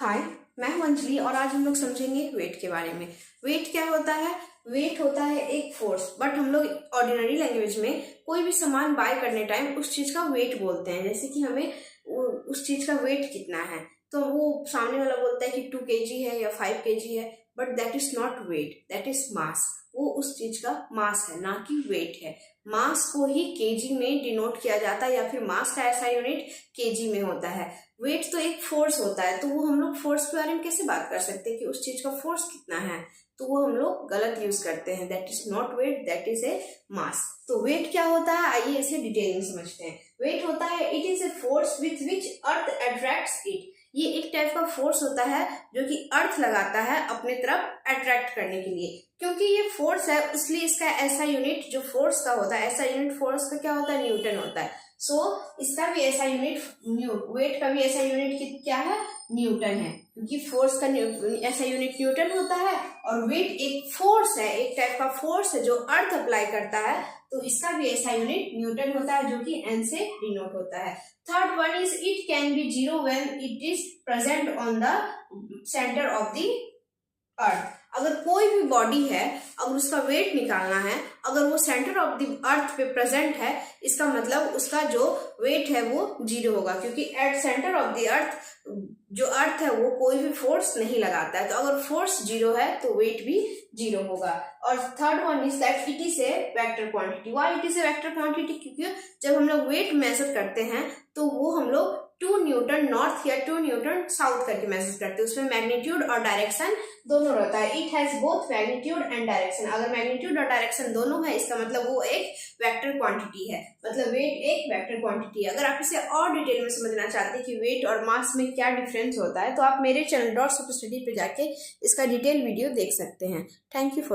हाय, मैं हूं अंजलि और आज हम लोग समझेंगे वेट के बारे में। वेट क्या होता है? वेट होता है एक फोर्स, बट हम लोग ऑर्डिनरी लैंग्वेज में कोई भी सामान बाय करने टाइम उस चीज का वेट बोलते हैं। जैसे कि हमें उस चीज का वेट कितना है, तो वो सामने वाला बोलता है कि 2 kg है या 5 kg है, but that is not weight, that is mass. वो उस चीज का मास है, ना कि वेट है। मास को ही केजी में डिनोट किया जाता है, या फिर मास का ऐसा यूनिट केजी में होता है। वेट तो एक फोर्स होता है, तो वो हम लोग फोर्स के बारे में कैसे बात कर सकते हैं कि उस चीज का फोर्स कितना है? तो वो हम लोग गलत यूज करते हैं। That is not weight, that is a mass. तो वेट क्या होता है, आइए इसे डिटेल में समझते हैं। वेट होता है, it is a force with which earth attracts it. ये एक टाइप का फोर्स होता है जो कि अर्थ लगाता है अपने तरफ अट्रैक्ट करने के लिए। क्योंकि ये फोर्स है, इसलिए इसका ऐसा यूनिट जो फोर्स का होता है, ऐसा यूनिट फोर्स का क्या होता है? न्यूटन होता है। सो इसका भी ऐसा यूनिट, वेट का भी ऐसा यूनिट क्या है? न्यूटन है। क्योंकि फोर्स का ऐसा यूनिट न्यूटन होता है, और वेट एक फोर्स है, एक टाइप का फोर्स है जो अर्थ अप्लाई करता है, तो इसका भी ऐसा यूनिट न्यूटन होता है, जो कि एन से डिनोट होता है। Third one is it can be zero when it is present on the centre of the earth. अगर कोई भी बॉडी है, अगर उसका वेट निकालना है, अगर वो सेंटर ऑफ द अर्थ पे प्रेजेंट है, इसका मतलब उसका जो वेट है वो जीरो होगा। क्योंकि at centre of the earth, जो अर्थ है वो कोई भी फोर्स नहीं लगाता है, तो अगर फोर्स जीरो है तो वेट भी जीरो होगा। और third one is that it is a vector quantity. Why it is a vector quantity? क्योंकि जब हम लोग वेट मेजर करते हैं तो वो हम लोग 2 न्यूटन नॉर्थ या 2 न्यूटन साउथ करके मेजर करते हैं। उसमें मैग्नीट्यूड और डायरेक्शन दोनों रहता है। It has both magnitude and direction. अगर मैग्नीट्यूड और डायरेक्शन दोनों है, इसका मतलब वो एक वेक्टर क्वांटिटी है, मतलब वेट एक वेक्टर क्वांटिटी है। अगर आप इसे और डिटेल में समझना चाहते हैं कि वेट और मास में क्या डिफरेंस होता है, तो आप मेरे चैनल डॉट्स ऑफ स्टडी पे जाके इसका डिटेल वीडियो देख सकते हैं। Thank you for